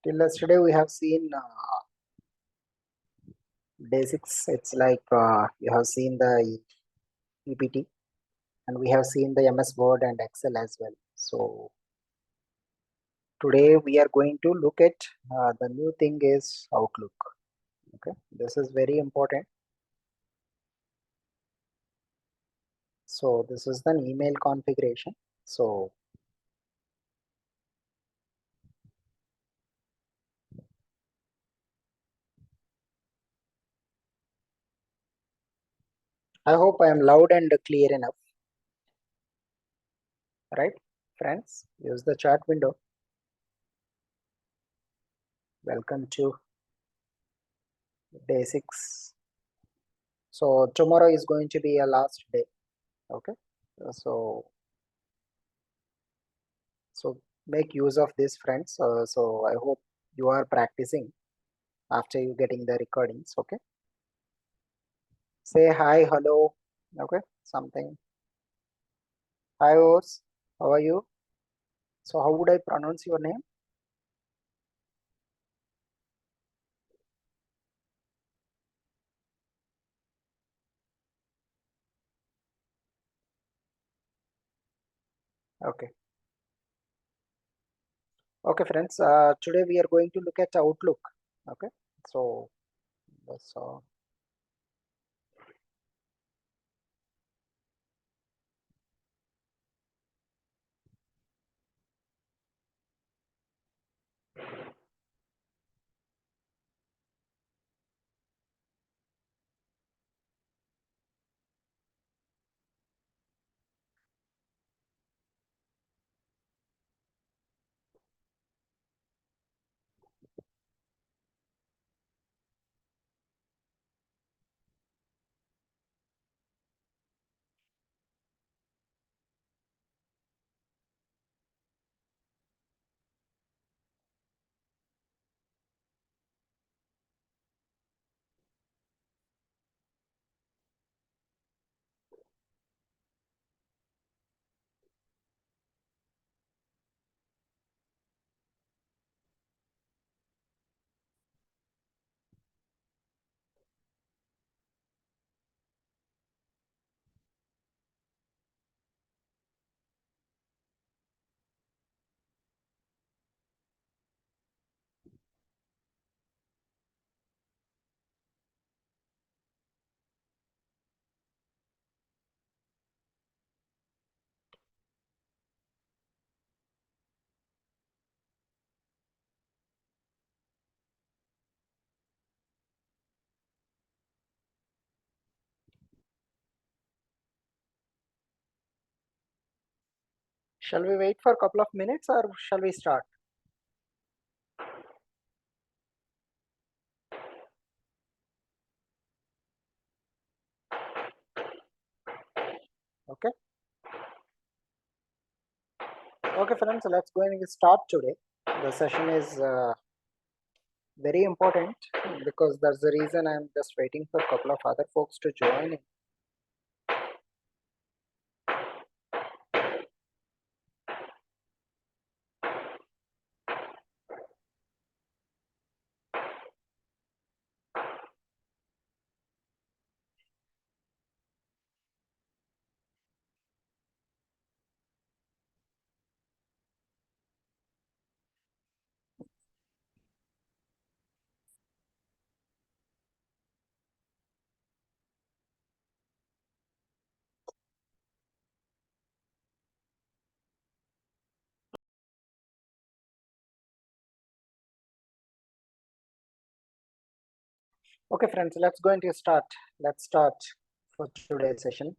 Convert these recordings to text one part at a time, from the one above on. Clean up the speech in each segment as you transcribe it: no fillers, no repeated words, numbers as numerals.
Till yesterday, we have seen day 6. It's like you have seen the PPT and we have seen the MS Word and Excel as well. So today we are going to look at the new thing is Outlook. Okay, this is very important. So this is the email configuration. So I hope I am loud and clear enough, right? Friends, use the chat window. Welcome to day 6. So tomorrow is going to be a last day. Okay, so make use of this, friends. So I hope you are practicing after you getting the recordings. Okay, say hi, hello. Okay, something. Hi, Ors. How are you? So how would I pronounce your name? Okay. Okay, friends. Today we are going to look at Outlook. Okay, so that's Shall we wait for a couple of minutes or shall we start? Okay. Okay, friends. Let's go and start today. The session is very important because that's the reason I'm just waiting for a couple of other folks to join in. Okay, friends, let's go into start. Let's start for today's session.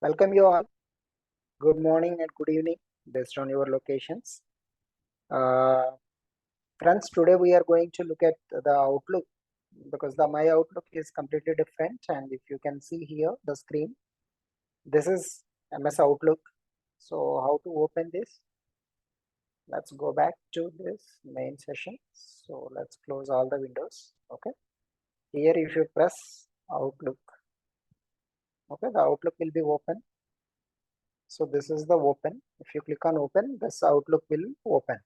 Welcome you all. Good morning and good evening based on your locations. Uh, Friends, today we are going to look at the Outlook because the My Outlook is completely different. And if you can see here the screen, this is MS Outlook. So how to open this? Let's go back to this main session. So let's close all the windows. Okay. Here, if you press Outlook, okay, the Outlook will be open. So this is the open. If you click on open, this Outlook will open.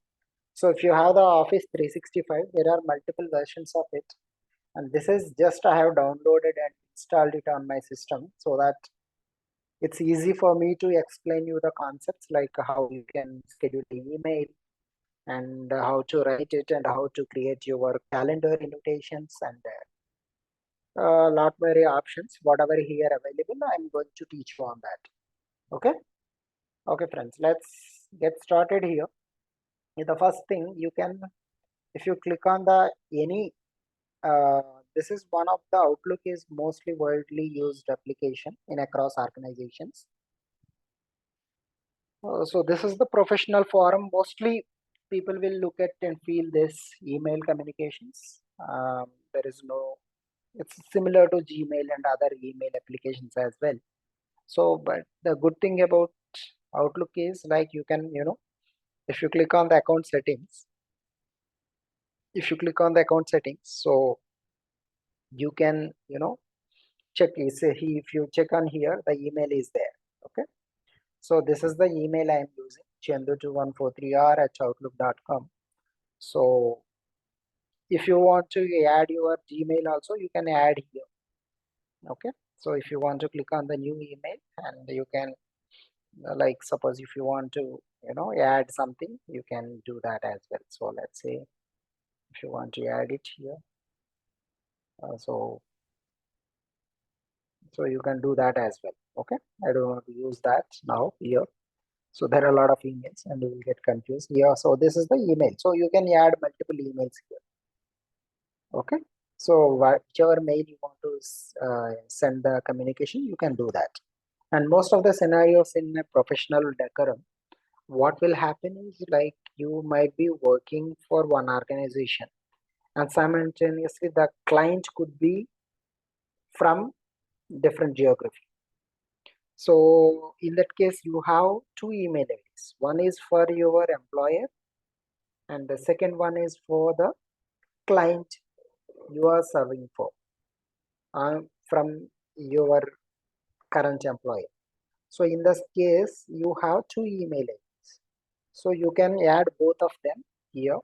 So if you have the Office 365, there are multiple versions of it. And this is just I have downloaded and installed it on my system so that it's easy for me to explain you the concepts like how you can schedule the email and how to write it and how to create your calendar invitations and a lot many options. Whatever here available, I'm going to teach you on that. Okay. Okay, friends, let's get started here. The first thing you can, if you click on the any, uh, this is one of the Outlook is mostly widely used application in across organizations. So this is the professional forum. Mostly people will look at and feel this email communications. There is no, it's similar to Gmail and other email applications as well. So, but the good thing about Outlook is like you can, if you click on the account settings, so you can, check, if you check on here, the email is there. Okay. So this is the email I am using, chandu2143r@outlook.com. So if you want to add your Gmail also, you can add here. Okay. So if you want to click on the new email and you can, like suppose if you want to, add something, you can do that as well. So let's say if you want to add it here, so you can do that as well. Okay. I don't want to use that now here. So there are a lot of emails and you will get confused here. So this is the email. So you can add multiple emails here. Okay. So whichever mail you want to send the communication, you can do that. And most of the scenarios in a professional decorum, what will happen is like you might be working for one organization and simultaneously the client could be from different geography. So in that case, you have two email IDs. One is for your employer and the second one is for the client you are serving for from your current employer. So in this case, you have two email IDs. So you can add both of them here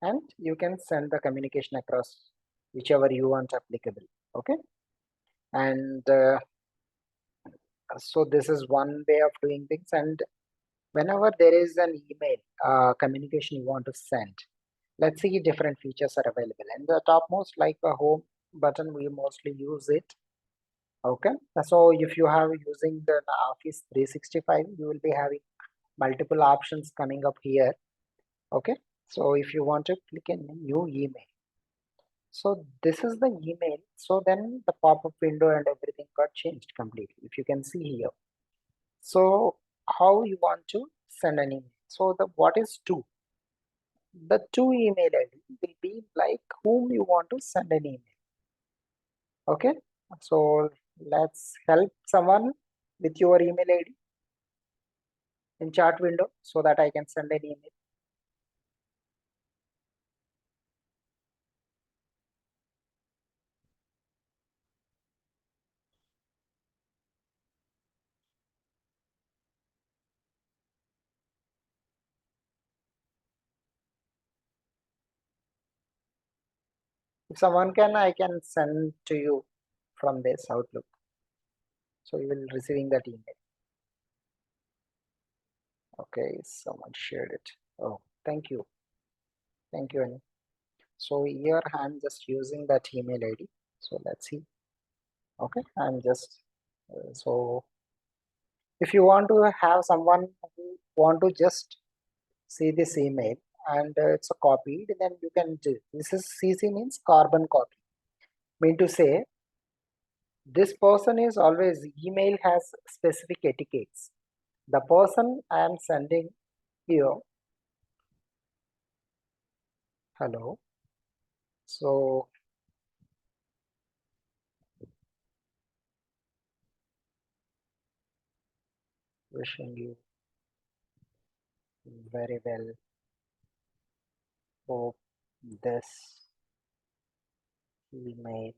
and you can send the communication across whichever you want applicable. Okay. And so this is one way of doing things. And whenever there is an email communication you want to send, let's see different features are available. And the topmost like a home button, we mostly use it. Okay. So if you have using the Office 365, you will be having multiple options coming up here. Okay. So if you want to click a new email, so this is the email. So then the pop-up window and everything got changed completely. If you can see here. So how you want to send an email? So the what is two? The two email ID will be like whom you want to send an email. Okay. So let's help someone with your email ID in chat window so that I can send an email. If someone can, I can send to you from this Outlook. So you will receiving that email. Okay, someone shared it. Oh, thank you. Thank you, Annie. So here I'm just using that email ID. So let's see. Okay, I'm just so if you want to have someone who want to just see this email and it's a copied, then you can do this is CC means carbon copy. Mean to say this person is always email has specific etiquettes. The person I am sending here, hello. So wishing you very well. Hope this email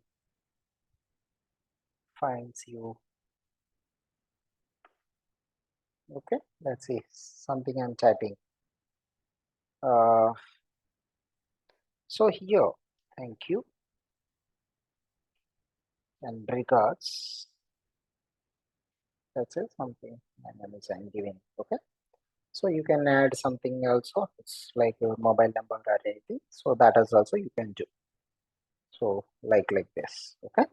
finds you. Okay, let's see something I'm typing. So here, thank you and regards. That's it, something my name is I'm giving. Okay. So you can add something also. It's like your mobile number or anything. So that is also you can do. So like this. Okay.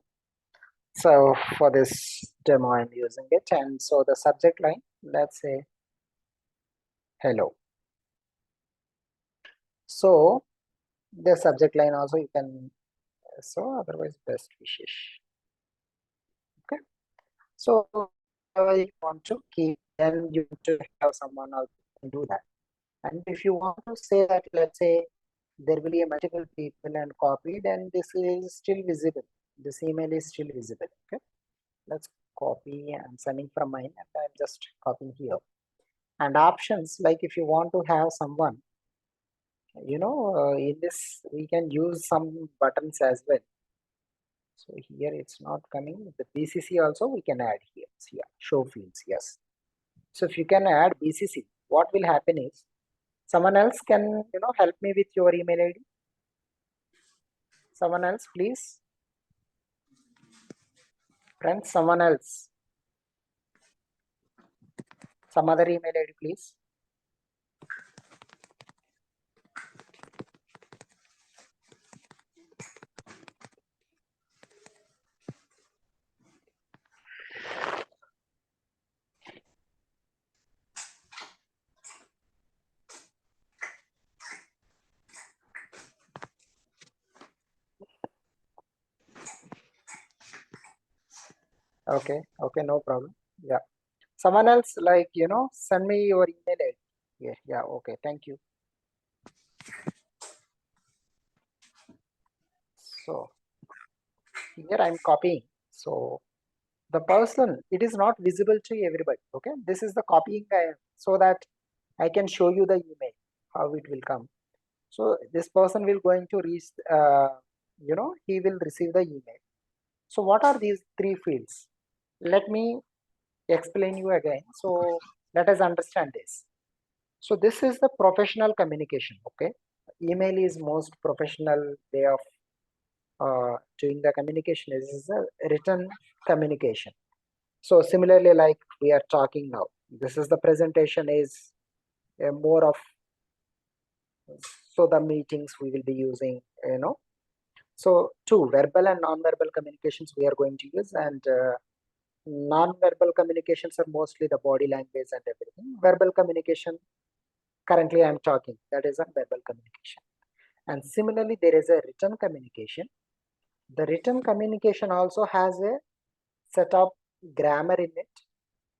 So for this demo, I'm using it, and so the subject line, let's say hello. So the subject line also you can, so otherwise best wishes. Okay. So you want to keep, then you want to have someone else do that. And if you want to say that, let's say there will be a multiple people and copy, then this is still visible. This email is still visible. Okay. Let's copy. I'm sending from mine and I'm just copying here. And options, like if you want to have someone, in this we can use some buttons as well. So here it's not coming. The BCC also we can add here. So yeah, show fields, yes. So if you can add BCC, what will happen is someone else can, help me with your email ID. Someone else, please. Friends, someone else. Some other email ID, please. Okay, no problem. Yeah. Someone else, like, send me your email ID. Yeah, okay, thank you. So here I'm copying. So the person, it is not visible to everybody. Okay, this is the copying so that I can show you the email, how it will come. So this person will going to reach, he will receive the email. So what are these three fields? Let me explain you again. So let us understand this. So this is the professional communication. Okay, email is most professional way of doing the communication. Is a written communication. So similarly, like we are talking now, this is the presentation is more of, so the meetings we will be using, So two, verbal and non-verbal communications we are going to use, and non-verbal communications are mostly the body language and everything. Verbal communication, currently I am talking, that is a verbal communication. And similarly, there is a written communication. The written communication also has a set of grammar in it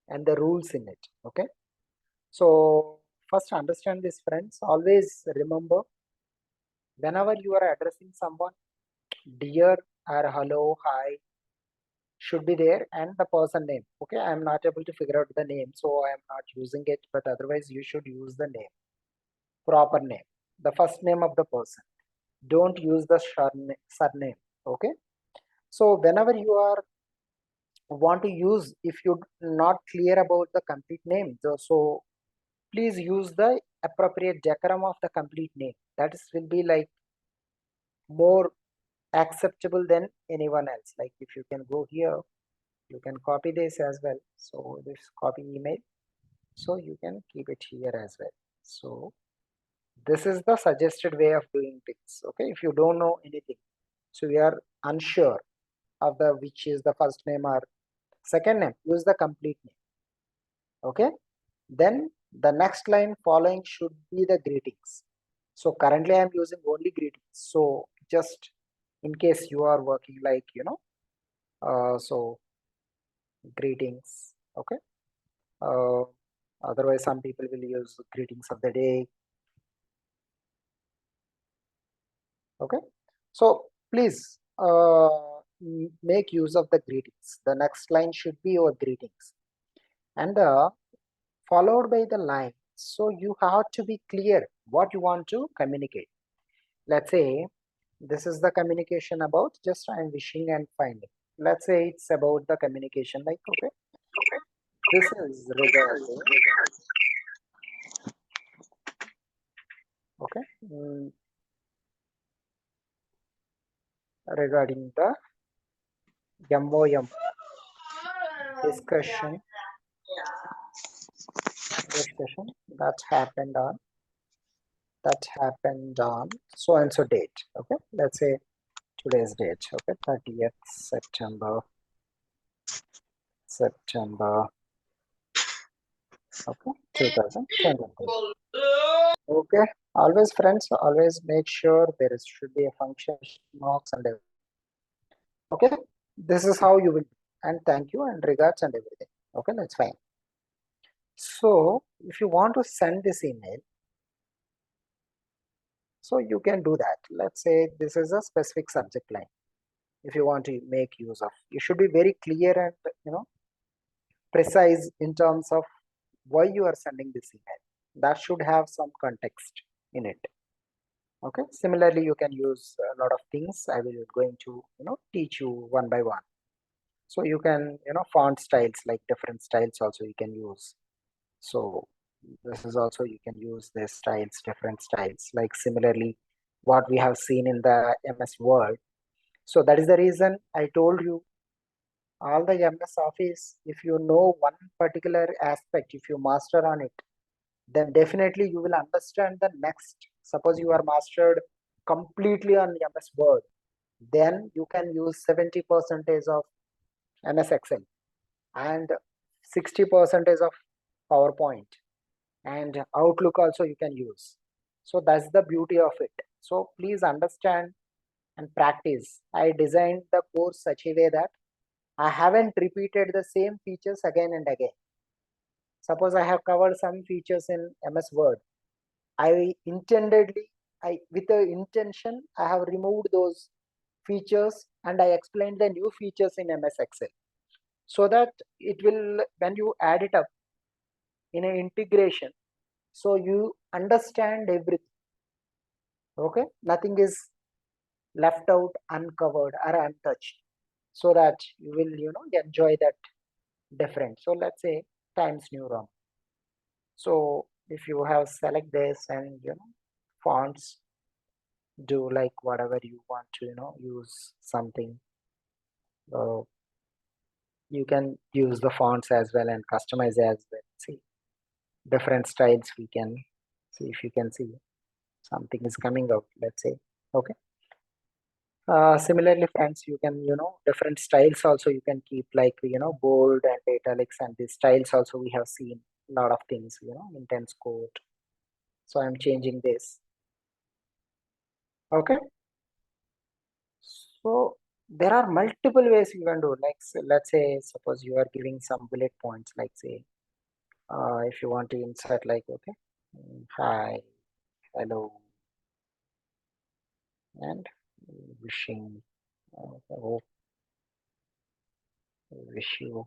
and the rules in it. Okay. So first understand this, friends. Always remember, whenever you are addressing someone, dear or hello, hi should be there, and the person name. Okay, I am not able to figure out the name, so I am not using it, but otherwise you should use the name, proper name, the first name of the person. Don't use the surname. Okay. So whenever you are want to use, if you're not clear about the complete name, so please use the appropriate decorum of the complete name. That is will be like more acceptable than anyone else. Like if you can go here, you can copy this as well. So this copy email, so you can keep it here as well. So this is the suggested way of doing things. Okay, if you don't know anything, so you are unsure of the which is the first name or second name, use the complete name. Okay, then the next line following should be the greetings. So currently I'm using only greetings. So just in case you are working like, so greetings. Okay. Uh, Otherwise some people will use greetings of the day. Okay. So please make use of the greetings. The next line should be your greetings, and followed by the line. So you have to be clear what you want to communicate. Let's say this is the communication about just I'm wishing and finding. Let's say it's about the communication like, okay, this is regarding, Okay, regarding the MOM discussion that happened on so and so date. Okay, let's say today's date. Okay, 30th September. Okay, 2023. Okay, always friends, always make sure should be a function marks and everything. Okay, this is how you will, and thank you and regards and everything. Okay, that's fine. So if you want to send this email, so you can do that. Let's say this is a specific subject line. If you want to make use of, you should be very clear and precise in terms of why you are sending this email. That should have some context in it. Okay, similarly you can use a lot of things. I will going to teach you one by one. So you can font styles, like different styles also you can use. So this is also, you can use this styles, different styles, like similarly what we have seen in the MS Word. So that is the reason I told you all the MS Office, if you know one particular aspect, if you master on it, then definitely you will understand the next. Suppose you are mastered completely on MS Word, then you can use 70% of MS Excel and 60% of PowerPoint, and Outlook also you can use. So that's the beauty of it. So please understand and practice. I designed the course such a way that I haven't repeated the same features again and again. Suppose I have covered some features in MS Word. With the intention, I have removed those features and I explained the new features in MS Excel. So that it will, when you add it up in an integration, so you understand everything. Okay, nothing is left out, uncovered or untouched, so that you will enjoy that difference. So let's say Times New Roman. So if you have select this and fonts, do like whatever you want to use something. You can use the fonts as well and customize as well. See different styles. We can see, if you can see something is coming out, let's say. Okay, similarly friends, you can different styles also you can keep, like bold and italics, and these styles also we have seen a lot of things, intense quote. So I'm changing this. Okay, so there are multiple ways you can do, like let's say suppose you are giving some bullet points, like say if you want to insert like, okay, hi, hello, and wishing, hope, wish you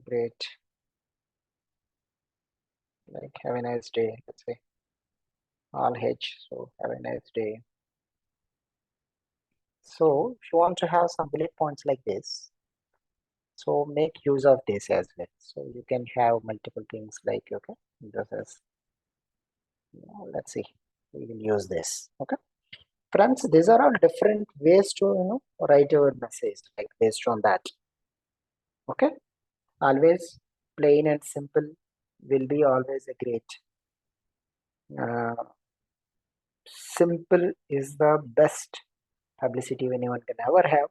great, like have a nice day, let's say all H, so have a nice day. So if you want to have some bullet points like this, so make use of this as well. So you can have multiple things like, okay, this is, let's see, we will use this. Okay, friends, these are all different ways to write your message, like based on that. Okay, always plain and simple will be always a great. Simple is the best publicity anyone can ever have.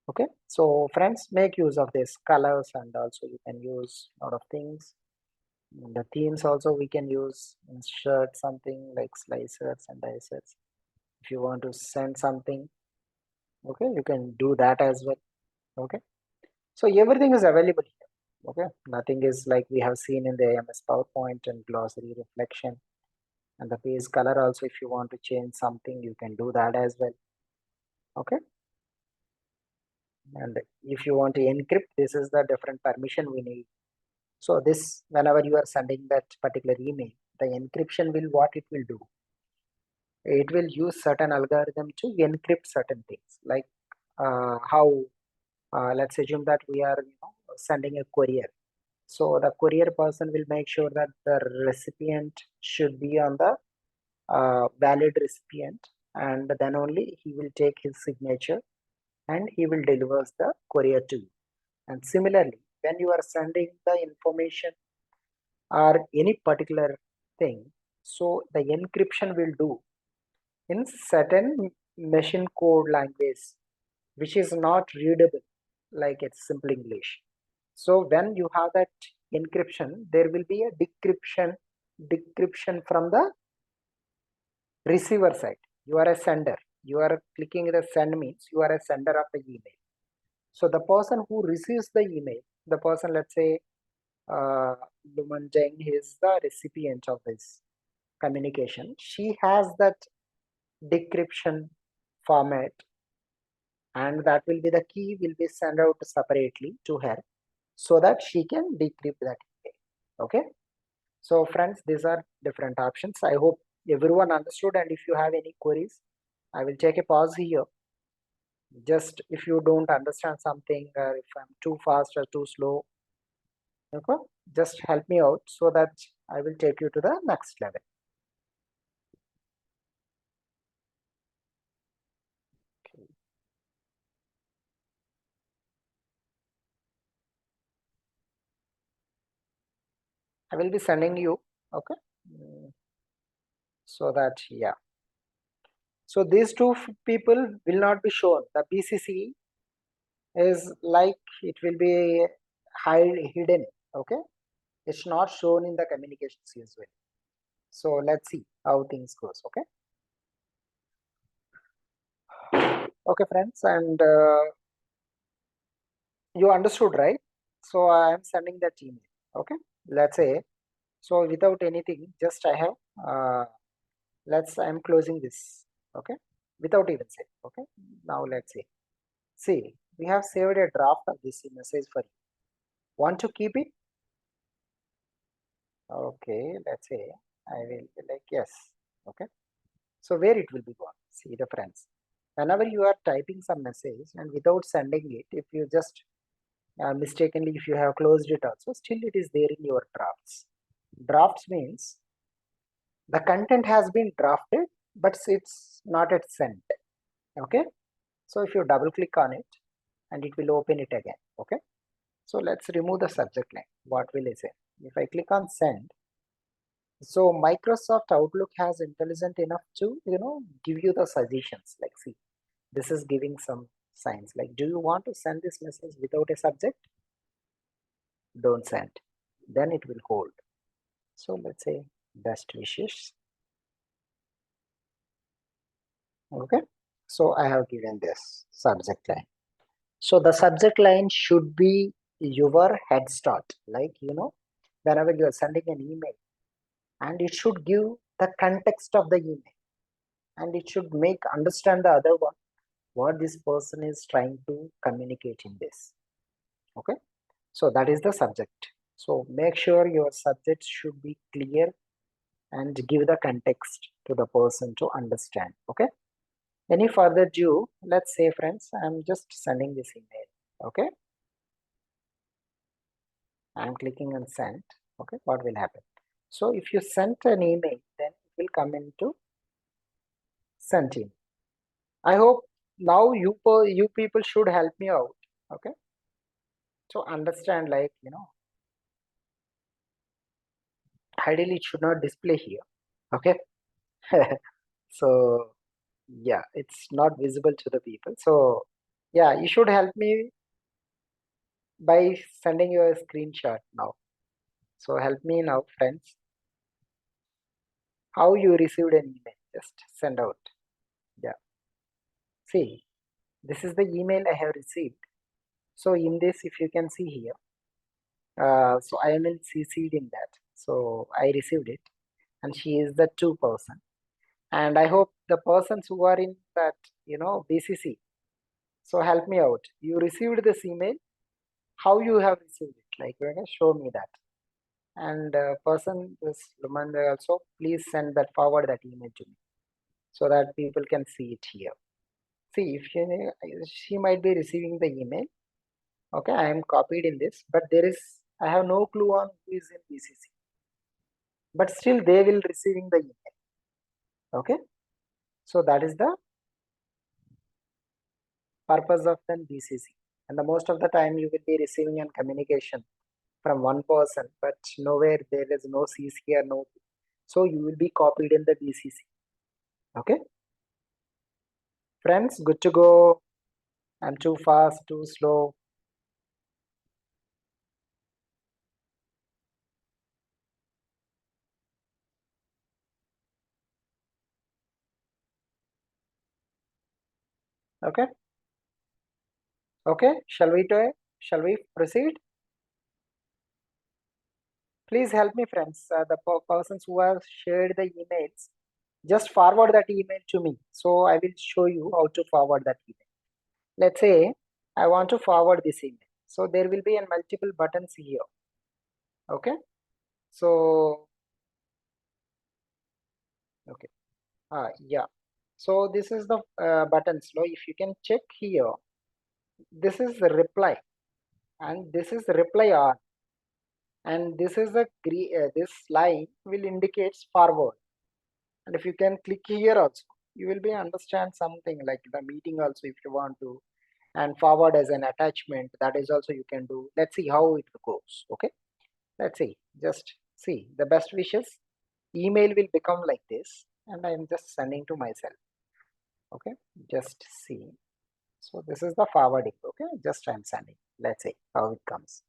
Okay, so friends, make use of this colors, and also you can use a lot of things. The themes also we can use, insert something like slicers and dicers. If you want to send something, okay, you can do that as well. Okay, so everything is available here. Okay, nothing is like we have seen in the MS PowerPoint, and glossary, reflection, and the page color also. If you want to change something, you can do that as well. Okay, and if you want to encrypt, this is the different permission we need. So this, whenever you are sending that particular email, the encryption will, what it will do, it will use certain algorithm to encrypt certain things, like how let's assume that we are sending a courier. So the courier person will make sure that the recipient should be on the valid recipient, and then only he will take his signature and he will deliver the courier to you. And similarly, when you are sending the information or any particular thing, so the encryption will do in certain machine code language which is not readable like it's simple English. So when you have that encryption, there will be a decryption from the receiver side. You are a sender. You are clicking the send means you are a sender of the email. So the person who receives the email, the person, let's say, Luman Jeng is the recipient of this communication. She has that decryption format, and that will be the key will be sent out separately to her so that she can decrypt that email. Okay. So friends, these are different options. I hope everyone understood, and if you have any queries, I will take a pause here. Just if you don't understand something, or if I'm too fast or too slow, okay, just help me out so that I will take you to the next level. Okay. I will be sending you, okay, so that, yeah. So these two people will not be shown. The BCC is like it will be hidden, okay. It's not shown in the communications usually. So let's see how things goes, okay. Okay, friends, and you understood, right? So I am sending that email, okay. Let's say, so without anything, just I have, I'm closing this, okay, without even saying, okay. Now let's see, we have saved a draft of this message for you. Want to keep it? Okay, let's say I will be like yes, okay. So where it will be gone? See the friends. Whenever you are typing some message and without sending it, if you just mistakenly, if you have closed it also, still it is there in your drafts. Drafts means the content has been drafted, but it's not at sent. Okay. So if you double click on it and it will open it again. Okay. So let's remove the subject line. What will I say? If I click on send, so Microsoft Outlook has intelligent enough to, give you the suggestions. Like, see, this is giving some signs. Like, do you want to send this message without a subject? Don't send. Then it will hold. So let's say best wishes. Okay. So I have given this subject line. So the subject line should be your head start. Like, whenever you are sending an email, and it should give the context of the email, and it should make understand the other one what this person is trying to communicate in this. Okay. So that is the subject. So make sure your subject should be clear and give the context to the person to understand. Okay. Any further due, let's say friends, I'm just sending this email. Okay. I'm clicking on send. Okay. What will happen? So if you sent an email, then it will come into sent in. I hope now you people should help me out. Okay. So understand, like, ideally it should not display here. Okay. So yeah, it's not visible to the people. So yeah, you should help me by sending you a screenshot now. So help me now, friends. How you received an email? Just send out. Yeah. See, this is the email I have received. So in this, if you can see here, so I am in CC'd in that. So I received it, and she is the two person. And I hope the persons who are in that, BCC. So help me out. You received this email. How you have received it? Like, show me that. And person is Luman also. Please send that forward that email to me so that people can see it here. See, if she might be receiving the email. Okay, I am copied in this, but there is I have no clue on who is in BCC, but still they will receiving the email. Okay, so that is the purpose of the BCC. And the most of the time you will be receiving a communication from one person, but nowhere there is no CC or no. So you will be copied in the BCC. Okay, friends, good to go. I'm too fast, too slow. Okay, okay. Shall we proceed? Please help me, friends. The persons who have shared the emails, just forward that email to me. So I will show you how to forward that email. Let's say I want to forward this email. So there will be a multiple buttons here. Okay. So, okay. Yeah. So this is the buttons. No, if you can check here, this is the reply, and this is the reply on, and this is the this line will indicates forward. And if you can click here also, you will be understand something like the meeting also if you want to, and forward as an attachment, that is also you can do. Let's see how it goes. Okay, let's see, just see the best wishes. Email will become like this, and I'm just sending to myself. Okay, just see. So this is the forwarding. Okay, just I'm sending. Let's see how it comes.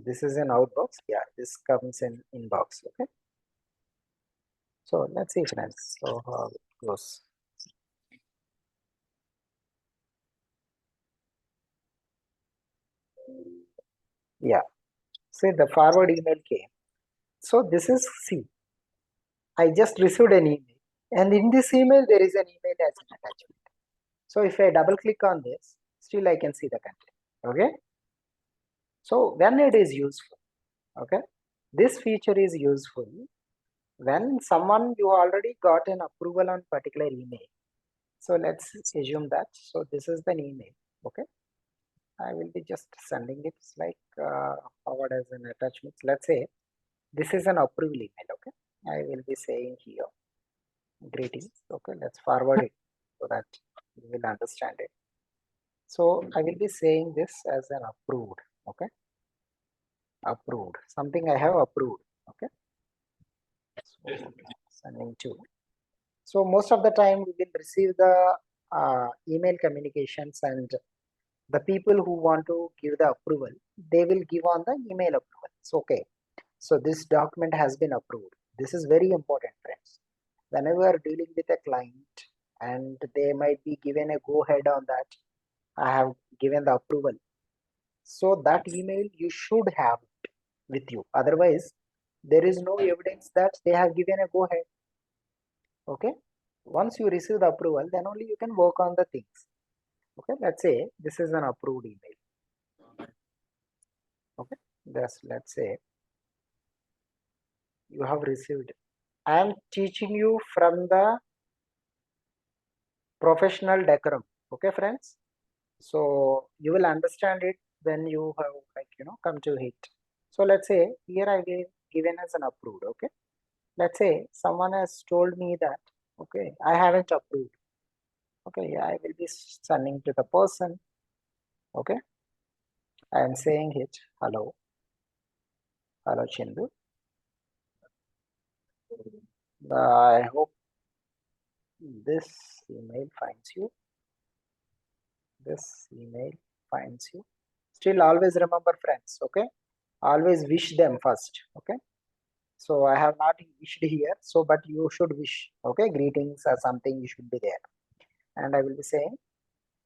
This is an outbox. Yeah, this comes in inbox. Okay, so let's see, friends. So how it goes. Yeah, say the forward email came. So this is, see, I just received an email, and in this email there is an email as an attachment. So if I double click on this, still I can see the content. Okay, so when it is useful, okay, this feature is useful when someone you already got an approval on particular email. So let's assume that. So this is the email. Okay, I will be just sending it like forward as an attachment. Let's say this is an approval email. Okay, I will be saying here greetings. Okay, let's forward it so that you will understand it. So I will be saying this as an approved. Okay, approved, something I have approved. Okay, so sending to. So most of the time we will receive the email communications, and the people who want to give the approval, they will give on the email approval. So okay, so this document has been approved. This is very important, friends. Whenever you are dealing with a client and they might be given a go ahead on that, I have given the approval. So that email you should have it with you. Otherwise, there is no evidence that they have given a go ahead. Okay. Once you receive the approval, then only you can work on the things. Okay. Let's say this is an approved email. Okay. Let's say you have received. I am teaching you from the professional decorum. Okay, friends. So you will understand it when you have come to it. So let's say here I gave given as an approved. Okay, let's say someone has told me that okay I haven't approved. Okay, I will be sending to the person. Okay, I am saying it. Hello, hello Chindu. I hope this email finds you. This email finds you. Still always remember, friends. Okay, always wish them first. Okay, so I have not wished here, so but you should wish. Okay, greetings or something you should be there, and I will be saying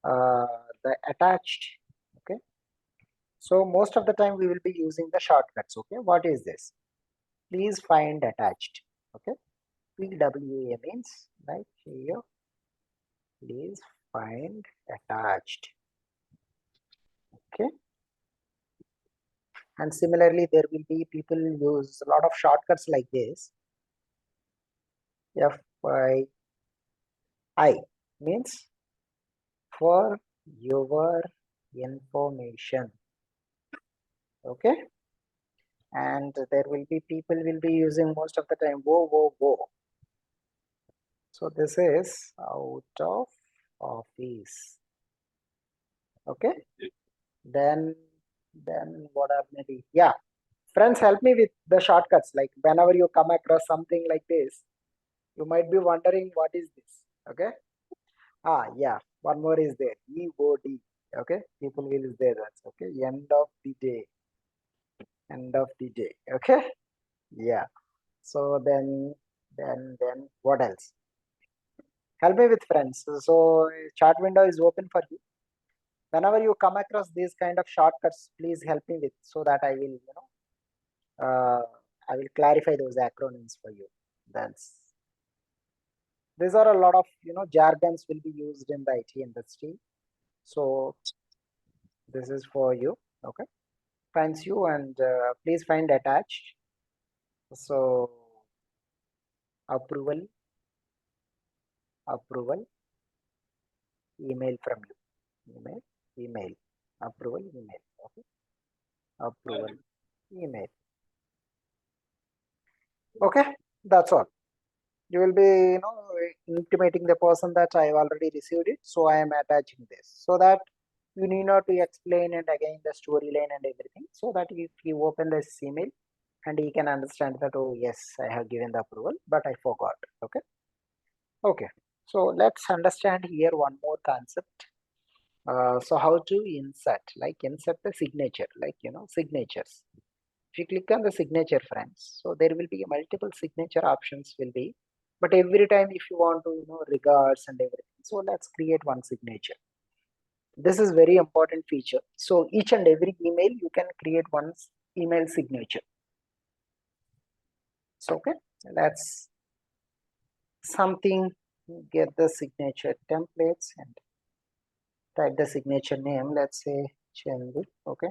uh, the attached. Okay, so most of the time we will be using the shortcuts. Okay, what is this? Please find attached. Okay, PWA means like here. Please find attached. Okay, and similarly there will be people use a lot of shortcuts like this. FYI means for your information. Okay, and there will be people will be using most of the time whoa. So this is out of office. Okay, then what are maybe, yeah, friends, help me with the shortcuts. Like whenever you come across something like this, you might be wondering what is this. Okay, yeah, one more is there, EOD. Okay, people will is there, that's okay, end of the day. Okay, yeah. So then what else? Help me with friends. So chat window is open for you. Whenever you come across these kind of shortcuts, please help me with, so that I will, I will clarify those acronyms for you. That's These are a lot of jargons will be used in the IT industry. So this is for you. Okay, finds you, and please find attached. So approval email from you. Email approval email. Okay, approval email. Okay, that's all. You will be intimating the person that I have already received it, so I am attaching this, so that you need not to explain and again the storyline and everything, so that if you open this email and he can understand that, oh yes, I have given the approval but I forgot. Okay, so let's understand here one more concept. So how to insert the signature, signatures. If you click on the signature, friends, so there will be multiple signature options will be, but every time if you want to regards and everything, so let's create one signature. This is very important feature. So each and every email you can create one email signature. So okay, let's get the signature templates and type the signature name. Let's say Chandu. Okay,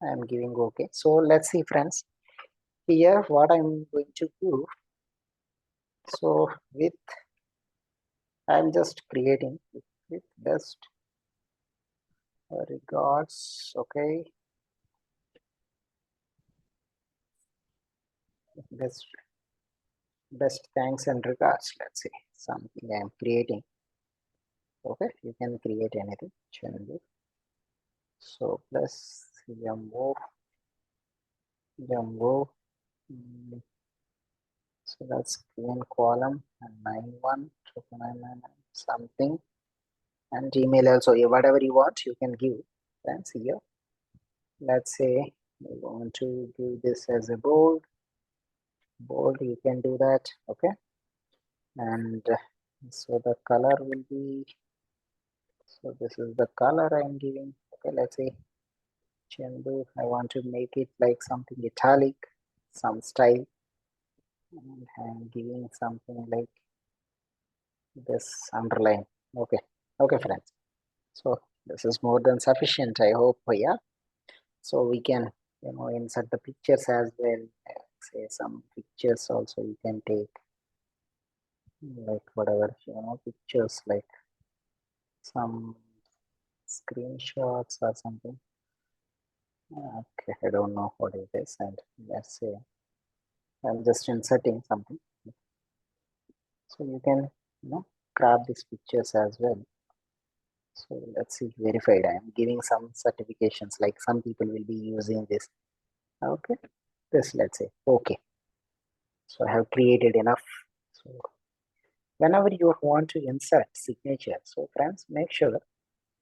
I am giving okay. So let's see, friends, here what I'm going to do. So with I'm just creating with best regards. Okay, best thanks and regards. Let's see, something I'm creating. Okay, you can create anything. Chandu. So plus Jumbo. So that's given column and 91 something, and email also. Whatever you want, you can give. Friends, here. Let's say we want to give this as a bold. You can do that. Okay, and so the color will be. So this is the color I'm giving. Okay, let's say Chandu. I want to make it like something italic, some style, and I'm giving something like this underline. Okay, friends. So this is more than sufficient, I hope. Yeah. So we can insert the pictures as well. Say some pictures also you can take, like whatever pictures, like some screenshots or something. Okay, I don't know what it is, and let's say I'm just inserting something. So you can grab these pictures as well. So let's see, verified. I am giving some certifications, like some people will be using this. Okay, this, let's say okay. So I have created enough. So whenever you want to insert signature, so friends, make sure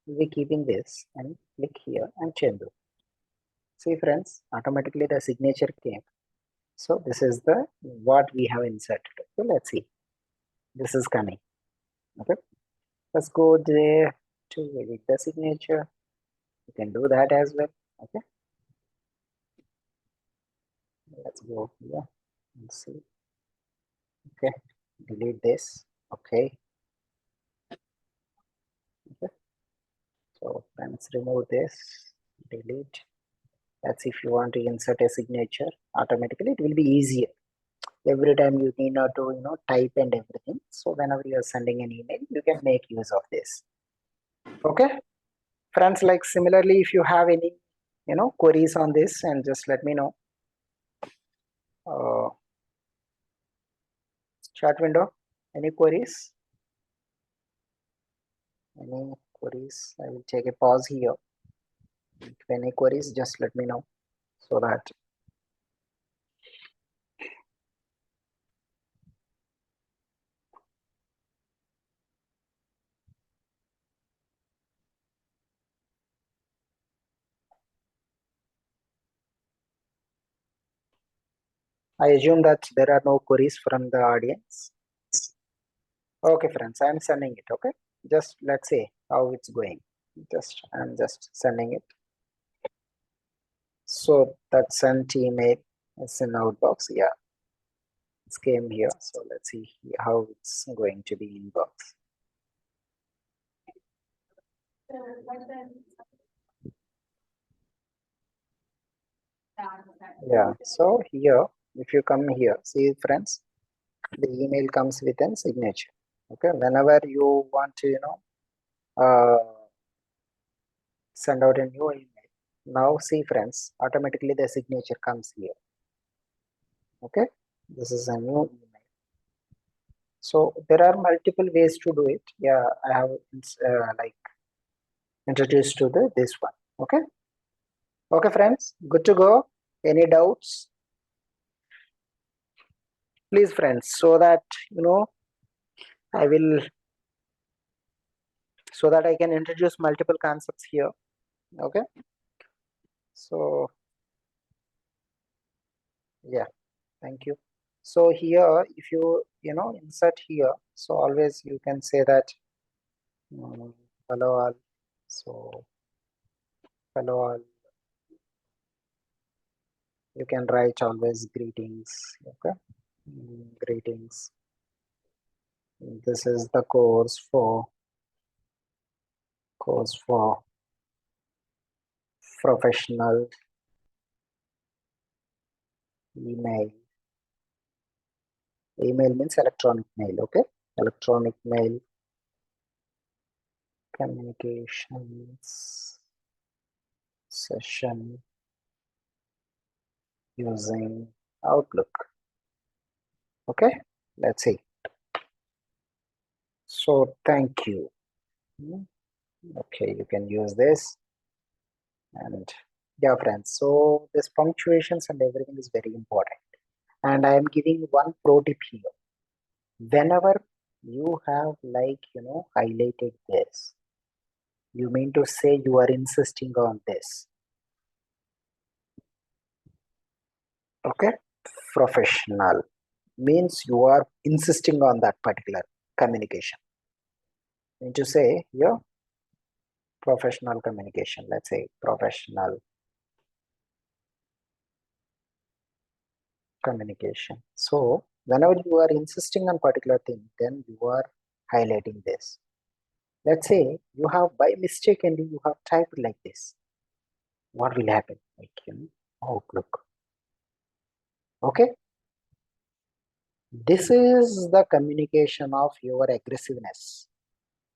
we're keeping this and click here and Chandu. See, friends, automatically the signature came. So this is the what we have inserted. So let's see, this is coming. Okay, let's go there to edit the signature. You can do that as well. Okay, let's go here and see. Okay, delete this. Okay, so let's remove this, delete. That's if you want to insert a signature automatically, it will be easier. Every time you need not to type and everything. So whenever you are sending an email, you can make use of this. Okay, Friends, like similarly, if you have any, queries on this, and just let me know. Uh, Chat window, any queries? Any queries? I will take a pause here. If any queries, just let me know so that I assume that there are no queries from the audience. Okay, friends, I'm sending it. Okay, just let's see how it's going. I'm just sending it. So that sent email is in outbox. Yeah, it came here. So let's see how it's going to be inbox. Yeah. So here, if you come here, see friends, the email comes with a signature. Okay, whenever you want to, send out a new email. Now see friends, automatically the signature comes here. Okay, this is a new email. So there are multiple ways to do it. Yeah, I have like introduced to this one. Okay. Okay, friends, good to go. Any doubts? Please, friends, so that I will, so that I can introduce multiple concepts here. Okay. So yeah, thank you. So here, if you insert here, so always you can say that hello all. So hello all. You can write always greetings. Okay, greetings. This is the course for professional email. Email means electronic mail. Okay, electronic mail communications session using Outlook. Okay, let's see. So thank you. Okay, you can use this. And yeah, friends, so this punctuations and everything is very important. And I am giving one pro tip here. Whenever you have highlighted this, you mean to say you are insisting on this. Okay, professional means you are insisting on that particular communication. Mean to say your professional communication. Let's say professional communication. So whenever you are insisting on particular thing, then you are highlighting this. Let's say you have by mistakenly you have typed like this. What will happen? Like Outlook. Okay. This is the communication of your aggressiveness.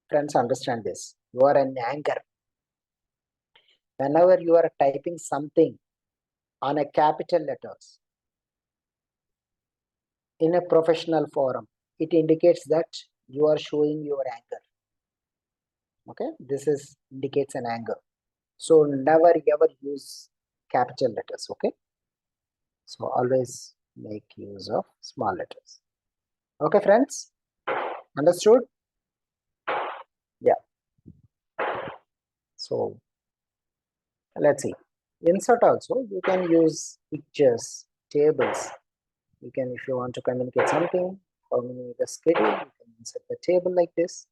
Friends, understand this. You are in anger. Whenever you are typing something on a capital letters in a professional forum, it indicates that you are showing your anger. Okay, this is indicates an anger. So never ever use capital letters. Okay, so always make use of small letters. Okay, friends, understood? Yeah. So let's see. Insert also you can use pictures, tables. You can, if you want to communicate something, how many the schedule, you can insert the table like this,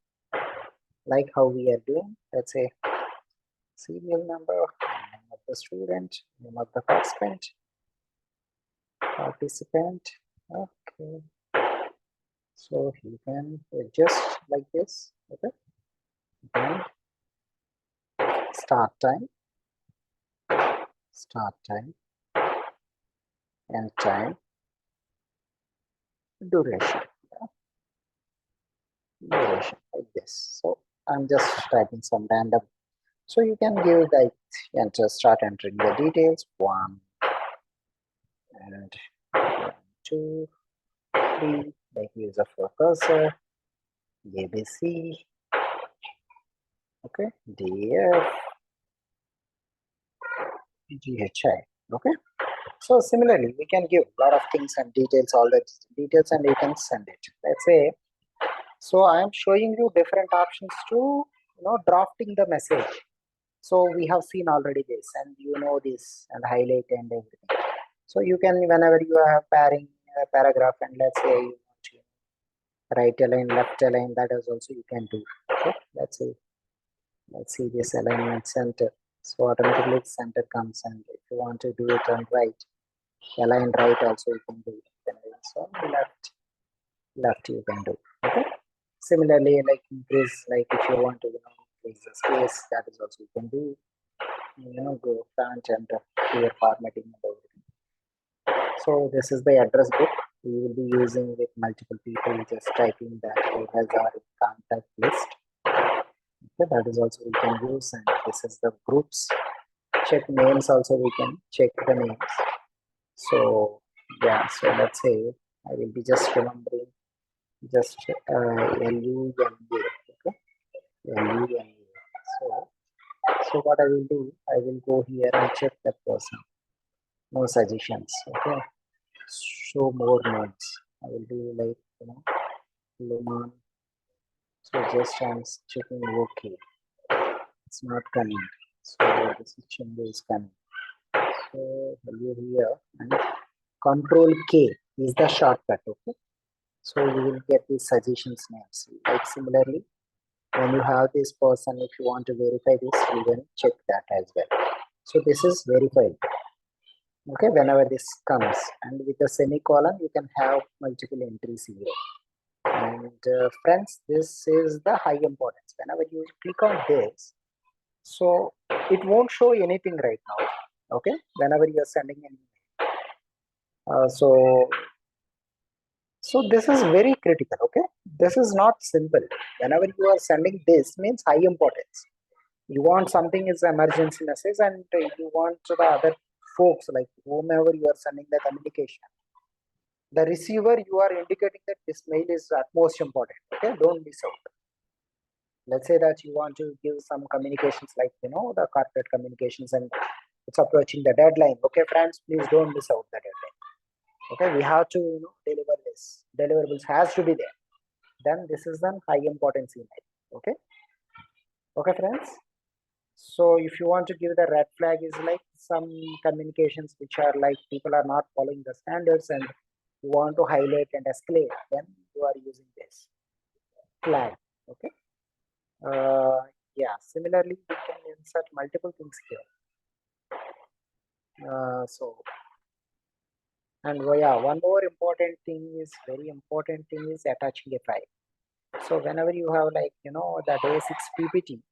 like how we are doing. Let's say serial number, name of the student, name of the participant. Okay. So you can adjust like this. Okay. Then start time, end time, duration. Duration like this. So I'm just typing some random So you can give like enter, start entering the details 1 and 1, 2, 3, like user for cursor, ABC, okay, DF, GHI, okay. So similarly, we can give a lot of things and details, all the details, and you can send it. Let's say, so I am showing you different options to drafting the message. So we have seen already this, and this, and highlight and everything. So you can, whenever you are pairing a paragraph, and let's say you want to right align, left align, that is also you can do. Okay, let's see this alignment center. So automatically center comes, and if you want to do it on right, align right also you can do it. So left you can do. Okay. Similarly, like increase, like if you want to increase the space, that is also you can do. Go front and clear formatting and everything. So this is the address book we will be using with multiple people. Just typing that who has our contact list. Okay, that is also we can use, and this is the groups. Check names also, we can check the names. So yeah, so let's say I will be just remembering just LUMA, okay, LUMA. So what I will do, I will go here and check that person. No suggestions, okay. Show more nodes. I will do like Luman. So just I'm checking okay. It's not coming. So this change is coming. So value here and Control K is the shortcut, okay. So you will get these suggestions names. Like similarly, when you have this person, if you want to verify this, you can check that as well. So this is verified. Okay, whenever this comes, and with the semicolon, you can have multiple entries here. And friends, this is the high importance. Whenever you click on this, so it won't show anything right now. Okay, whenever you are sending an email. So this is very critical. Okay, this is not simple. Whenever you are sending this, means high importance. You want something is emergency message, and you want the other folks, like whomever you are sending the communication, the receiver, you are indicating that this mail is at most important. Okay, don't miss out. Let's say that you want to give some communications, like the corporate communications, and it's approaching the deadline. Okay, friends, please don't miss out the deadline. Okay, we have to deliver this. Deliverables has to be there. Then this is the high importance email. Okay, okay, friends. So if you want to give the red flag, is like some communications which are like people are not following the standards, and you want to highlight and escalate, then you are using this flag. Okay. Yeah, similarly we can insert multiple things here. And yeah, one more important thing is, very important thing is attaching a file. So whenever you have like the day 6 PPT,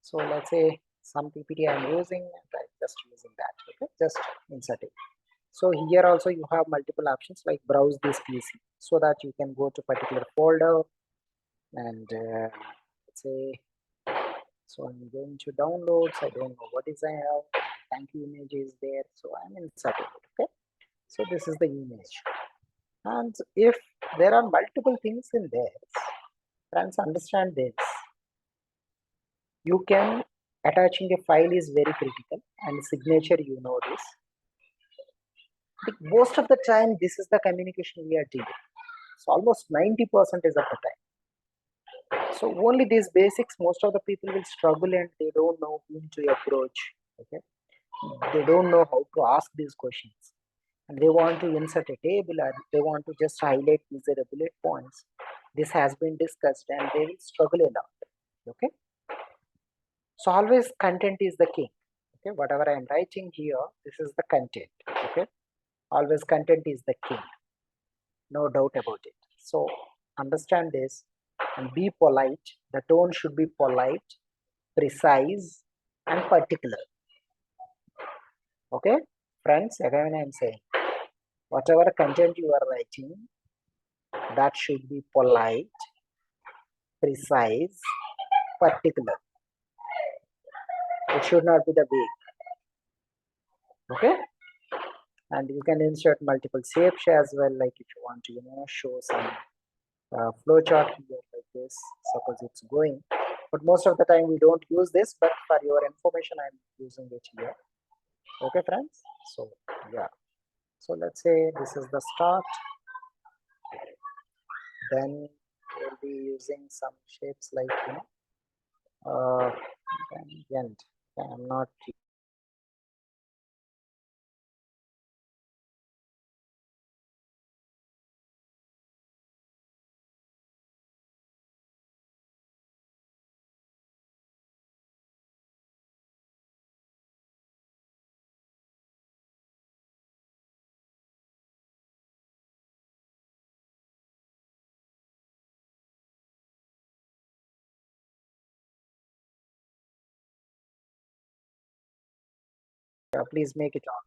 so let's say some PPT I'm using, and I'm just using that. Okay, just insert it. So here also you have multiple options like browse this PC, so that you can go to particular folder, and let's say, so I'm going to downloads. I don't know what is I have. Thank you image is there, so I'm inserting it. Okay, so this is the image, and if there are multiple things in there, friends, understand this. You can attaching a file is very critical, and signature, this. But most of the time, this is the communication we are dealing. So almost 90% of the time. So only these basics, most of the people will struggle, and they don't know whom to approach. Okay, they don't know how to ask these questions, and they want to insert a table, or they want to just highlight these bullet points. This has been discussed, and they will struggle a lot. Okay, so always content is the king. Okay, whatever I am writing here, this is the content. Okay, always content is the king, no doubt about it. So understand this and be polite. The tone should be polite, precise, and particular. Okay, friends, again I'm saying, whatever content you are writing, that should be polite, precise, particular. It should not be the big. Okay, and you can insert multiple shapes as well, like if you want to show some flow chart here like this. Suppose it's going, but most of the time we don't use this, but for your information I'm using it here. Okay friends, so yeah, so let's say this is the start, then we'll be using some shapes like end. I'm not. Please make it on.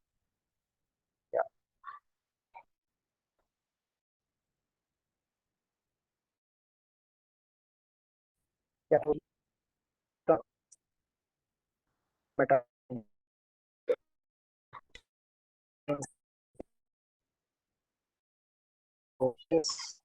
Yeah. Yeah. But shapes.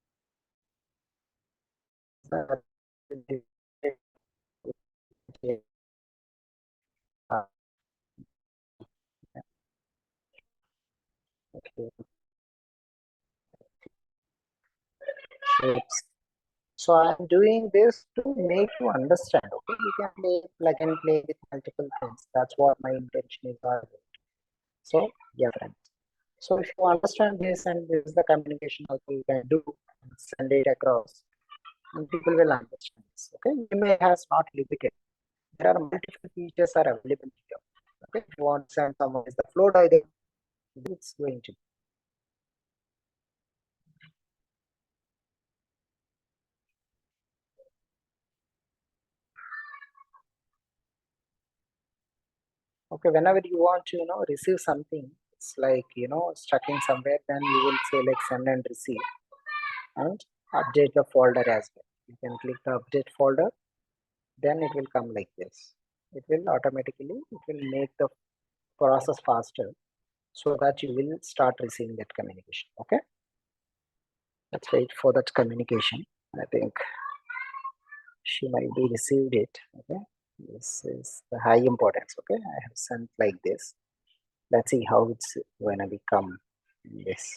So I'm doing this to make you understand. Okay, you can plug and play with multiple things. That's what my intention is. So yeah, friends. So if you understand this and this is the communication also you can do, send it across, and people will understand this. Okay, email has not limited. There are multiple features are available here. Okay, if you want to send someone is the flow diagram, it's going to be. Okay, whenever you want to receive something, it's like stuck in somewhere, then you will say like send and receive and update the folder as well. You can click the update folder, then it will come like this. It will automatically, it will make the process faster so that you will start receiving that communication. Okay, let's wait for that communication. I think she might be received it. Okay, this is the high importance. Okay, I have sent like this. Let's see how it's gonna become this.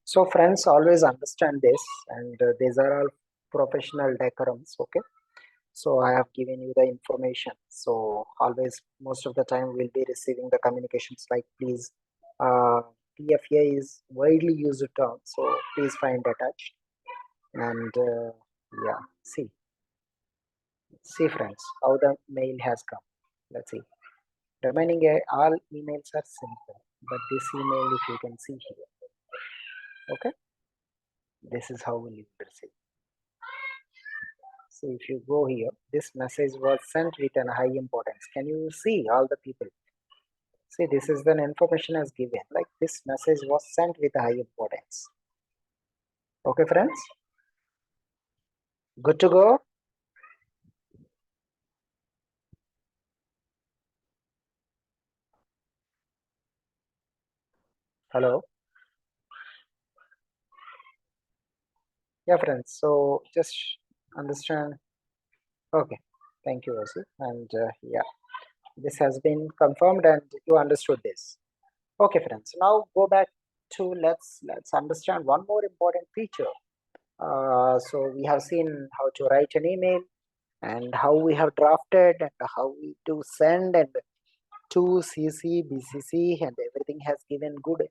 So friends, always understand this, and these are all professional decorums. Okay, so I have given you the information. So always, most of the time, we'll be receiving the communications like please. PFA is widely used term, so please find attached. And yeah, see friends, how the mail has come. Let's see. Remaining all emails are simple, but this email, if you can see here, okay, this is how we will receive. So if you go here, this message was sent with an high importance. Can you see all the people? See, this is the information as given. Like this message was sent with high importance. Okay, friends? Good to go? Hello? Yeah, friends. So just understand. Okay. Thank you, Rosie. And yeah, this has been confirmed and you understood this. Okay, friends. Now go back to let's understand one more important feature. So we have seen how to write an email and how we have drafted and how we do send and to CC, BCC, and everything has given good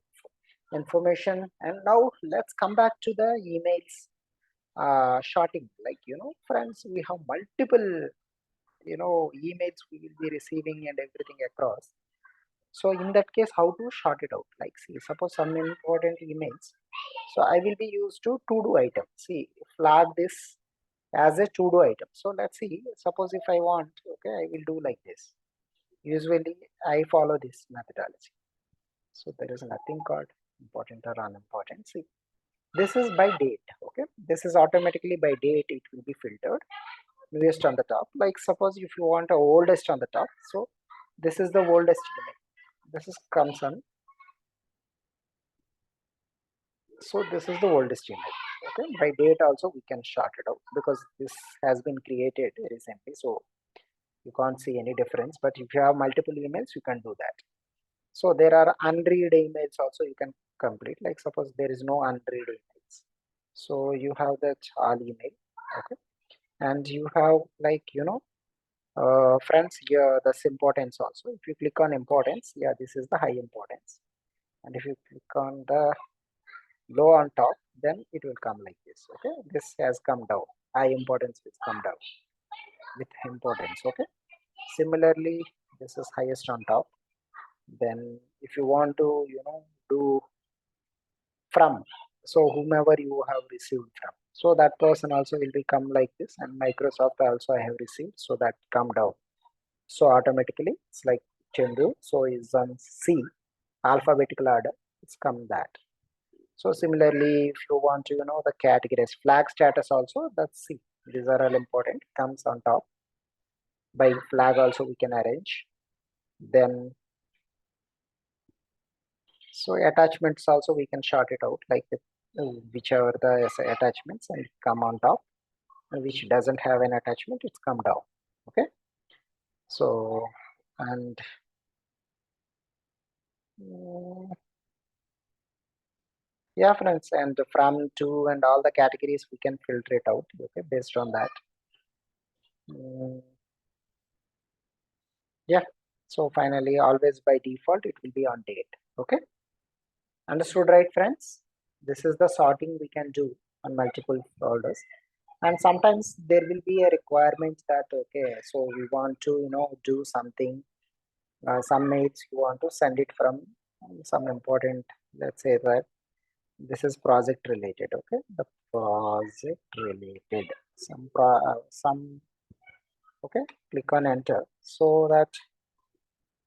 information. And now let's come back to the emails shorting. Like friends, we have multiple emails we will be receiving and everything across. So in that case, how to short it out? Like see, suppose some important emails. So I will be used to to-do item. See, flag this as a to-do item. So let's see, suppose if I want, okay, I will do like this. Usually I follow this methodology. So there is nothing called important or unimportant. See, This is by date. Okay, this is automatically by date. It will be filtered. Newest on the top. Like suppose if you want a oldest on the top, so this is the oldest email. This is comes on. So this is the oldest email. Okay, by date also we can sort it out because this has been created recently, so you can't see any difference. But if you have multiple emails, you can do that. So there are unread emails also you can complete. Like suppose there is no unread emails, so you have that all email. Okay, and you have like friends here this importance also. If you click on importance, yeah, this is the high importance, and if you click on the low on top, then it will come like this. Okay, this has come down. High importance will come down with importance. Okay, similarly this is highest on top. Then if you want to do from, so whomever you have received from, so that person also will become like this, and Microsoft also I have received, so that come down. So automatically it's like Chendu, so is on C alphabetical order, it's come that. So similarly if you want to the categories, flag status also, that's C. These are all important, comes on top. By flag also we can arrange. Then so attachments also we can sort it out, like whichever the attachments and come on top, and which doesn't have an attachment, it's come down. Okay, so and yeah friends, and from to and all the categories we can filter it out. Okay, based on that. Yeah, so finally always by default it will be on date. Okay, understood, right friends? This is the sorting we can do on multiple folders. And sometimes there will be a requirement that okay, so we want to do something, some mails you want to send it from some important, let's say that this is project related. Okay, the project related, some okay, click on enter. So that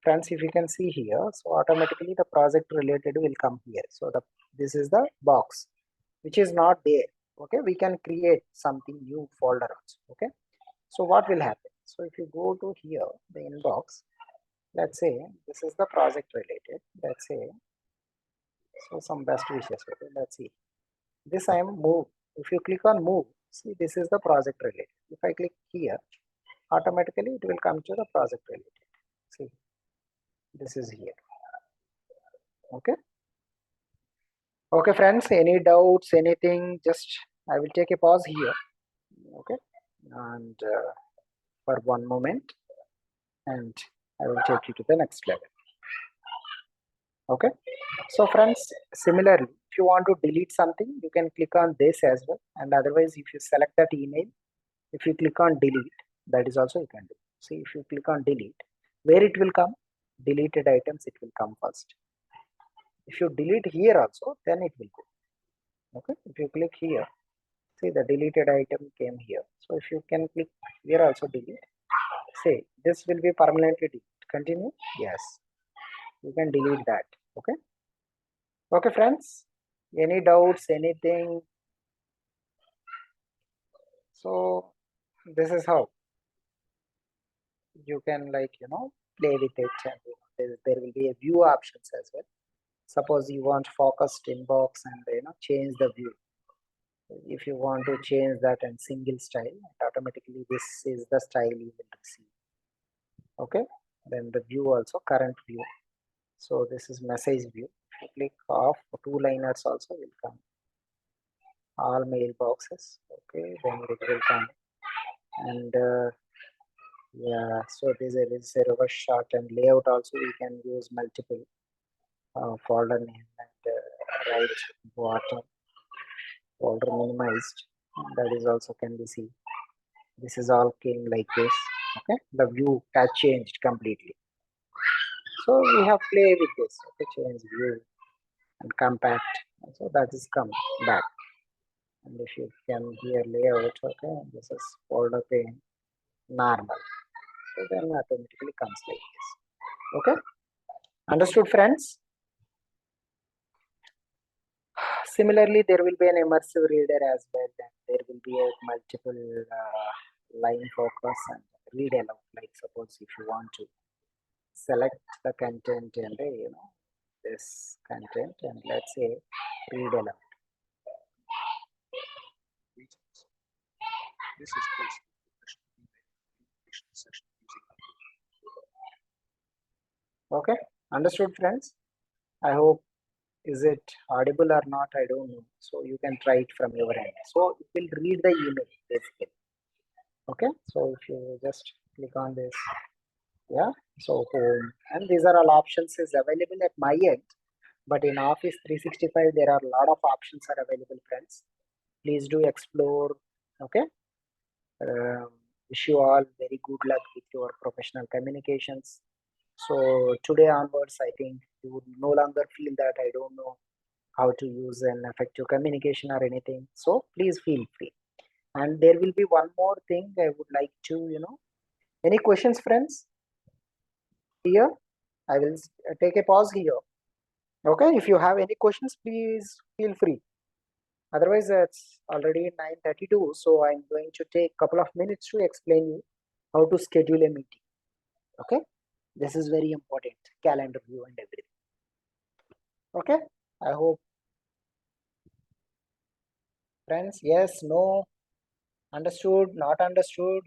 friends, if you can see here, so automatically the project related will come here. So this is the box which is not there. Okay, we can create something new folder also. Okay, so what will happen? So if you go to here, the inbox, let's say this is the project related, let's say, so some best wishes. Okay, let's see, this I am move. If you click on move, see this is the project related. If I click here, automatically it will come to the project related. See, this is here. Okay, okay friends, any doubts, anything, just I will take a pause here. Okay, and for one moment, and I will take you to the next level. Okay, so friends, similarly if you want to delete something, you can click on this as well, and otherwise if you select that email, if you click on delete, that is also you can do. See, if you click on delete, where it will come, deleted items, it will come first. If you delete here also, then it will go. Okay, if you click here, see the deleted item came here. So if you can click here also delete, say this will be permanently delete. Continue, yes, you can delete that. Okay, okay friends, any doubts, anything? So this is how you can play with it, and there will be a view options as well. Suppose you want focused inbox and change the view. If you want to change that and single style, automatically this is the style you will receive. Okay, then the view also current view. So this is message view. If you click off, two liners also will come, all mailboxes. Okay, then it will come, and yeah, so this is a reverse shot, and layout also we can use multiple folder name, and right bottom folder minimized, that is also can be seen. This is all came like this. Okay, the view has changed completely. So we have play with this. Okay, change view and compact, so that is come back. And if you can here layout, okay, this is folder pane normal, so then automatically comes like this. Okay, understood friends? Similarly, there will be an immersive reader as well, and there will be a multiple line focus and read aloud. Like suppose if you want to select the content and this content, and let's say read aloud. This is okay. Understood, friends? I hope. Is it audible or not? I don't know. So you can try it from your end. So it will read the email basically. Okay. So if you just click on this, yeah. So home, and these are all options is available at my end. But in Office 365, there are a lot of options are available, friends. Please do explore. Okay. Wish you all very good luck with your professional communications. So today onwards, I think you would no longer feel that I don't know how to use an effective communication or anything. So please feel free. And there will be one more thing I would like to, any questions, friends? Here, I will take a pause here. Okay, if you have any questions, please feel free. Otherwise, it's already 9:32, so I'm going to take a couple of minutes to explain you how to schedule a meeting. Okay, this is very important, calendar view and everything. Okay, I hope, friends, yes, no, understood, not understood,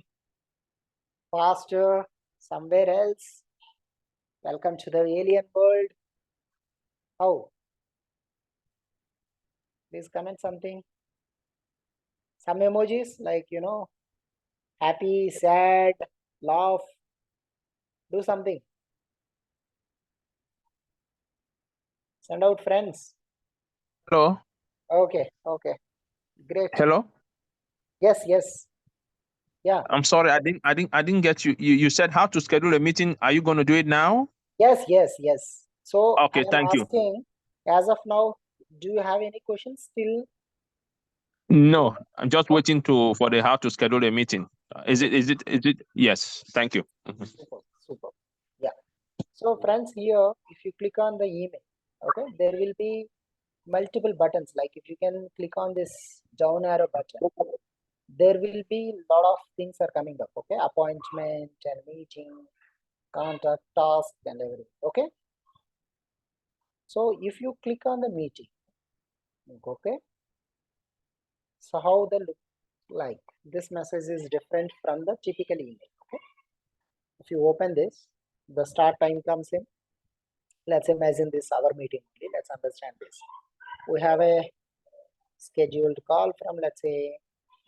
faster, somewhere else. Welcome to the alien world. How? Please comment something. Some emojis like, happy, sad, laugh. Do something. Send out friends. Hello. Okay, okay. Great. Hello. Yes, yes. Yeah. I'm sorry, I didn't get you. You said how to schedule a meeting. Are you going to do it now? Yes, yes, yes. So I Okay, am thank you. asking, as of now, do you have any questions still? No, I'm just waiting for the how to schedule a meeting. Is it? Yes, thank you. Mhm. Super, super. Yeah. So friends, here, if you click on the email, okay, there will be multiple buttons. Like if you can click on this down arrow button, there will be a lot of things are coming up. Okay, appointment and meeting, contact, task, and everything. Okay. So if you click on the meeting, okay. So how they look like? This message is different from the typical email. Okay. If you open this, the start time comes in. Let's imagine this our meeting only. Let's understand this. We have a scheduled call from, let's say,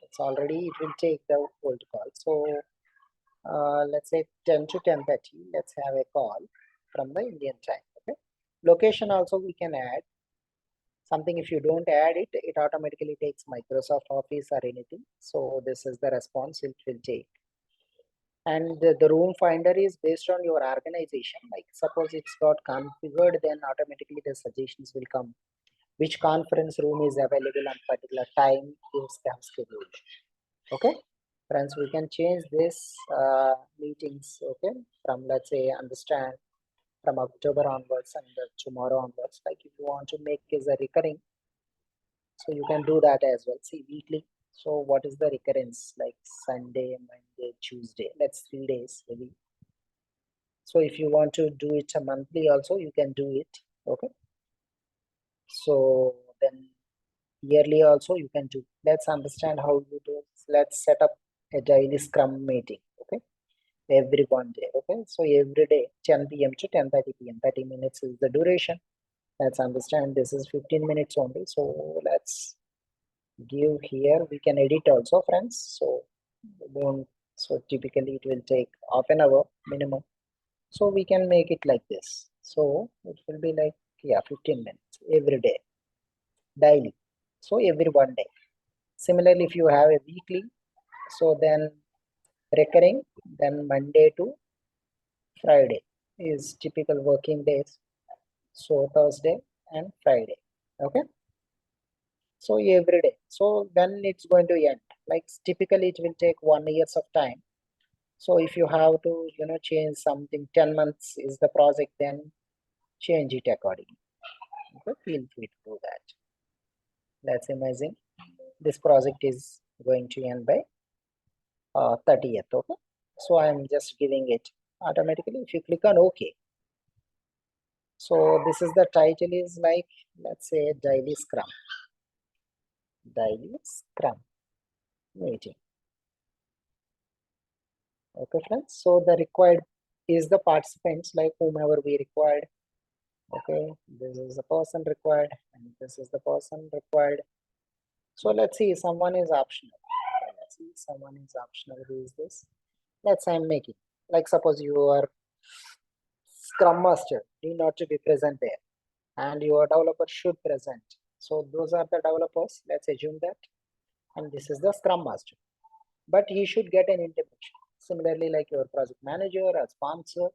it's already, it will take the old call. So let's say 10 to 10:30, let's have a call from the Indian time. Okay. Location also we can add something. If you don't add it, it automatically takes Microsoft Office or anything. So this is the response it will take. And the room finder is based on your organization. Like suppose it's got configured, then automatically the suggestions will come. Which conference room is available on particular time you have scheduled. Okay, friends, we can change this meetings. Okay, from let's say understand from October onwards and tomorrow onwards. Like if you want to make is a recurring, so you can do that as well. See weekly. So what is the recurrence like Sunday, Monday, Tuesday? That's 3 days a week. So if you want to do it a monthly also, you can do it. Okay. So then yearly also you can do. Let's understand how you do. Let's set up a daily scrum meeting. Okay. Every one day. Okay. So every day 10 p.m. to 10:30 p.m. 30 minutes is the duration. Let's understand this is 15 minutes only. So let's give here. We can edit also, friends. So don't. So typically it will take half an hour minimum. So we can make it like this. So it will be like 15 minutes every day, daily. So every one day. Similarly, if you have a weekly, so then recurring, then Monday to Friday is typical working days. So Thursday and Friday. Okay. So every day. So then it's going to end. Like typically it will take 1 year of time. So if you have to, change something, 10 months is the project, then change it accordingly. Okay, feel free to do that. let's imagine this project is going to end by 30th. Okay, so I'm just giving it automatically. If you click on OK, so this is the title is like, let's say, daily scrum meeting. Okay friends, so the required is the participants, like whomever we required. Okay, this is the person required and this is the person required. So let's see, someone is optional. Okay, let's see, someone is optional. Who is this? Let's say I'm making, like suppose you are Scrum Master, need not to be present there, and your developer should present. So those are the developers, let's assume that, and this is the Scrum Master, but he should get an intimation. Similarly, like your project manager or sponsor,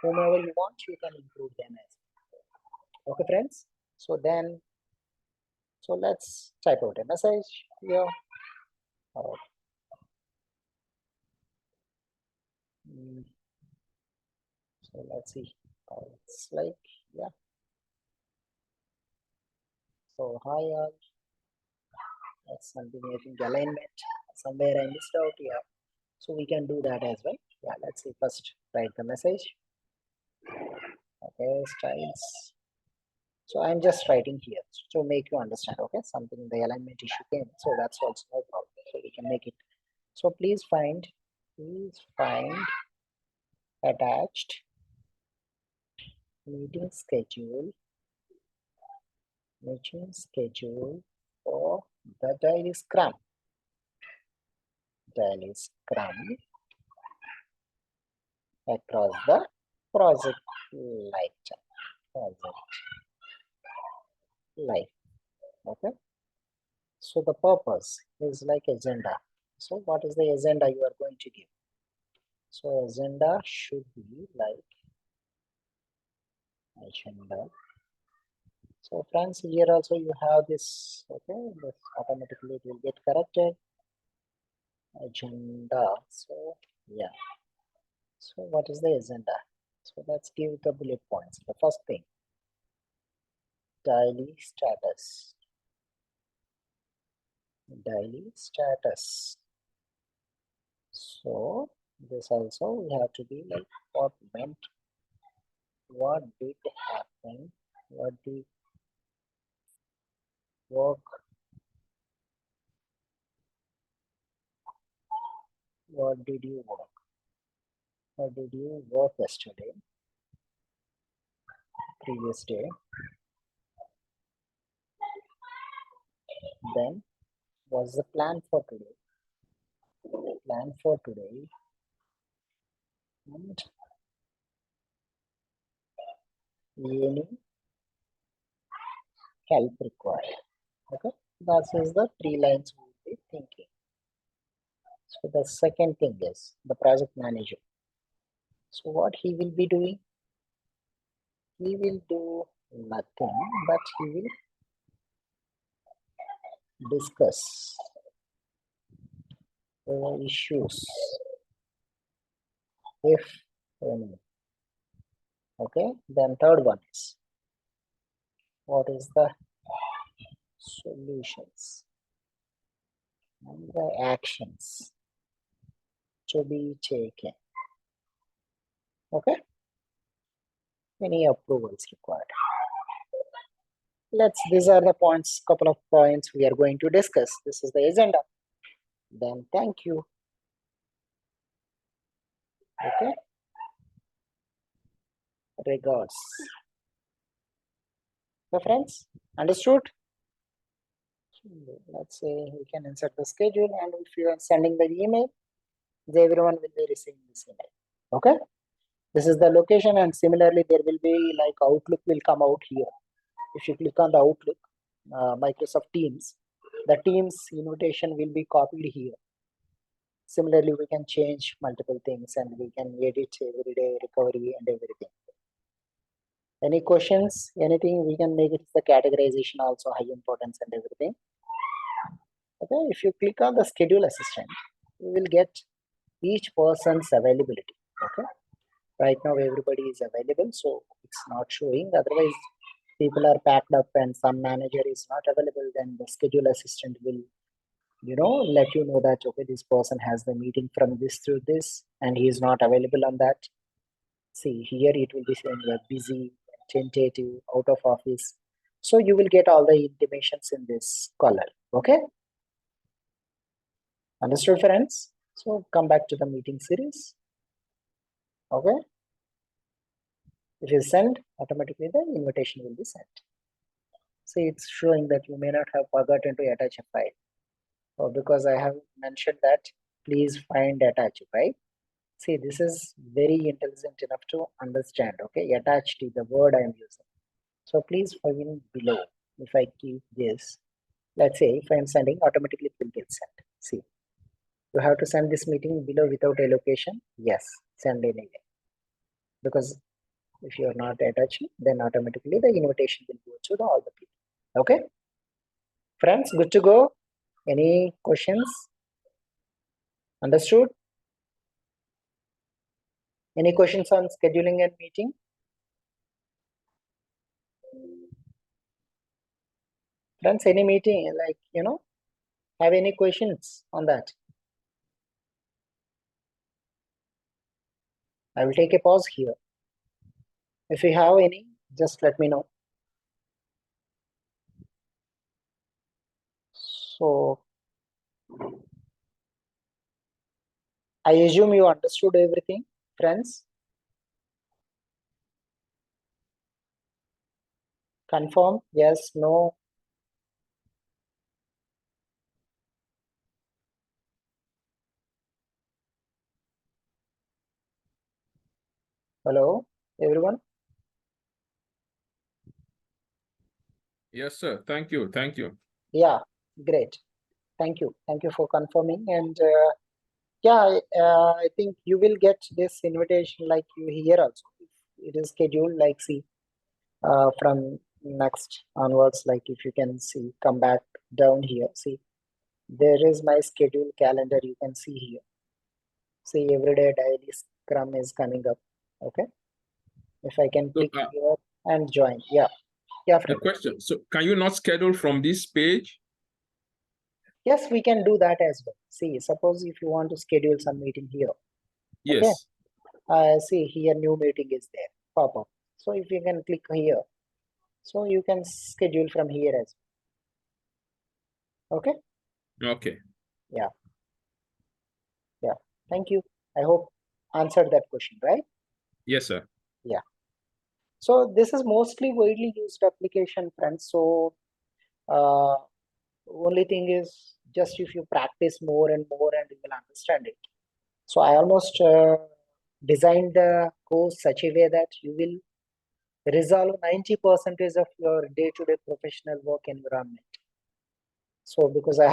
whomever you want, you can include them as well. Okay friends, so then, so let's type out a message here. So let's see how it's like. Yeah, so hi all, that's something I think alignment, somewhere I missed out. Yeah, so we can do that as well. Yeah, let's see, first write the message. Okay, styles. So I'm just writing here to make you understand. Okay, something the alignment issue came, so that's also no problem. So we can make it. So please find attached meeting schedule for the daily scrum across the project life. Okay, so the purpose is like agenda. So what is the agenda you are going to give? So agenda should be like agenda. So friends, here also you have this. Okay, this automatically it will get corrected. Agenda. So yeah, so what is the agenda? So let's give the bullet points. The first thing, daily status. So this also we have to be like what meant, what did happen, what did work, what did you work yesterday, previous day. Then what's the plan for today? And any help required. Okay, that is the 3 lines we will be thinking. So the second thing is the project manager. So what he will be doing? He will do nothing, but he will discuss issues, if any. Okay, then third one is what is the solutions and the actions to be taken. Okay, any approvals required. These are the points, couple of points we are going to discuss. This is the agenda. Then thank you. Okay, regards. So friends, understood? Let's say we can insert the schedule, and if you are sending the email, everyone will be receiving this email. Okay, this is the location, and similarly there will be like Outlook will come out here. If you click on the Outlook, Microsoft Teams, the Teams invitation will be copied here. Similarly, we can change multiple things and we can edit every day, recovery and everything. Any questions, anything, we can make it the categorization also, high importance and everything. Okay, if you click on the schedule assistant, you will get each person's availability. Okay, right now everybody is available, so it's not showing. Otherwise, people are packed up and some manager is not available, then the schedule assistant will, let you know that, okay, this person has the meeting from this to this and he is not available on that. See, here it will be saying you are busy, tentative, out of office. So you will get all the intimations in this color. Okay. Understood, friends? So come back to the meeting series. Okay. If you send, automatically the invitation will be sent. See, it's showing that you may not have forgotten to attach a file. So because I have mentioned that, please find attach, right? See, this is very intelligent enough to understand. Okay, attached is the word I am using. So please find below. If I keep this, let's say if I am sending, automatically it will get sent. See, you have to send this meeting below without a location. Yes, send anyway. Because if you are not attaching, then automatically the invitation will go to all the people. Okay, friends, good to go. Any questions? Understood? Any questions on scheduling and meeting? Friends, any meeting, like, have any questions on that? I will take a pause here. If you have any, just let me know. So, I assume you understood everything, friends. Confirm, yes, no. Hello, everyone. Yes, sir. Thank you. Thank you. Yeah, great. Thank you. Thank you for confirming. And yeah, I think you will get this invitation like you here also. It is scheduled like, see, from next onwards, like if you can see, come back down here, see, there is my schedule calendar, you can see here. See, everyday daily scrum is coming up. Okay, if I can So, click here and join. Yeah, a friend. question. So, can you not schedule from this page? Yes, we can do that as well. See, suppose if you want to schedule some meeting here. Yes. Okay. See here, new meeting is there, pop up. So if you can click here, so you can schedule from here as well. Okay. Okay. Yeah. Thank you. I hope answered that question, right? Yes, sir. Yeah. So this is mostly widely used application, friends. So only thing is just if you practice more and more and you will understand it. So I almost designed the course such a way that you will resolve 90% of your day-to-day professional work environment. So because I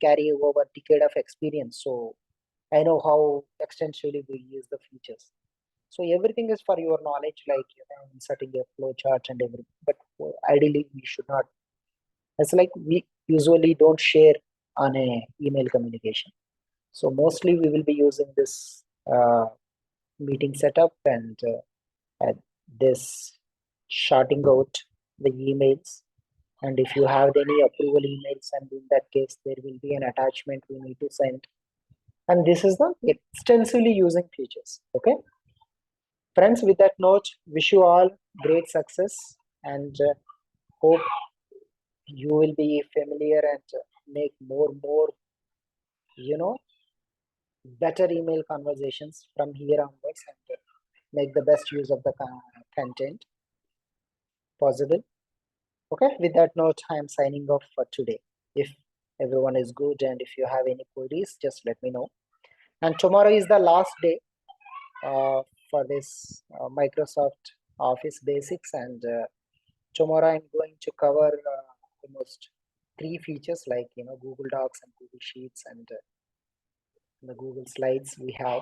carry over decade of experience, so I know how extensively we use the features. So everything is for your knowledge, like inserting a flow chart and everything. But ideally, we should not. It's like we usually don't share on a email communication. So mostly we will be using this meeting setup and this shorting out the emails. And if you have any approval emails, and in that case, there will be an attachment we need to send. And this is the extensively using features. Okay. Friends, with that note, wish you all great success and hope you will be familiar and make more, better email conversations from here onwards and make the best use of the content possible. Okay, with that note, I am signing off for today. If everyone is good and if you have any queries, just let me know. And tomorrow is the last day for this Microsoft Office Basics, and tomorrow I'm going to cover almost 3 features like Google Docs and Google Sheets and the Google Slides we have.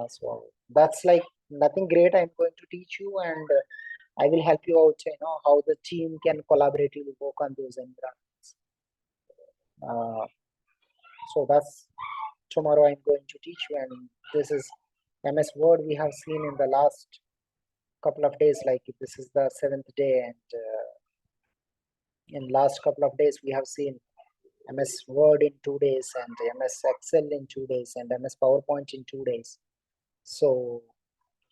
So that's like nothing great. I'm going to teach you, and I will help you out. How the team can collaboratively work on those environments. So that's tomorrow. I'm going to teach you, and this is MS Word we have seen in the last couple of days, like this is the 7th day, and in last couple of days we have seen MS Word in 2 days and MS Excel in 2 days and MS PowerPoint in 2 days. So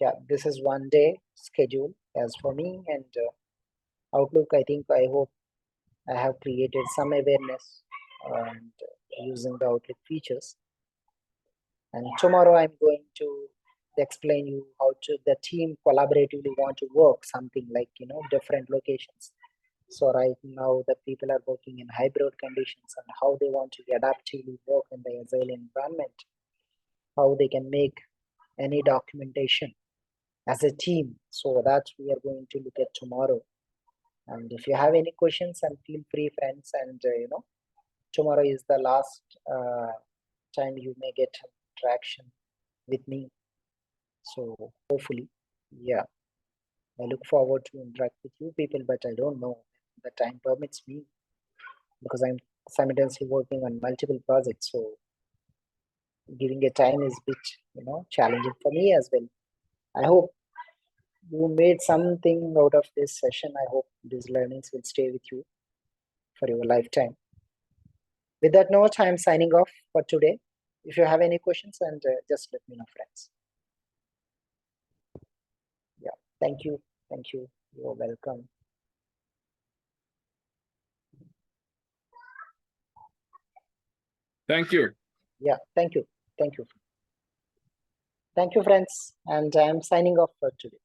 yeah, this is 1 day schedule as for me, and Outlook, I hope I have created some awareness and using the Outlook features. And tomorrow I'm going to explain you how to the team collaboratively want to work something like, different locations. So right now the people are working in hybrid conditions and how they want to adaptively work in the agile environment, how they can make any documentation as a team. So that we are going to look at tomorrow. And if you have any questions, and feel free, friends, and tomorrow is the last time you may get interaction with me. So hopefully, yeah, I look forward to interact with you people, but I don't know the time permits me because I'm simultaneously working on multiple projects. So giving a time is a bit, challenging for me as well. I hope you made something out of this session. I hope these learnings will stay with you for your lifetime. With that note, I'm signing off for today. If you have any questions, and just let me know, friends. Yeah, thank you. Thank you. You're welcome. Thank you. Yeah, thank you. Thank you. Thank you, friends. And I'm signing off for today.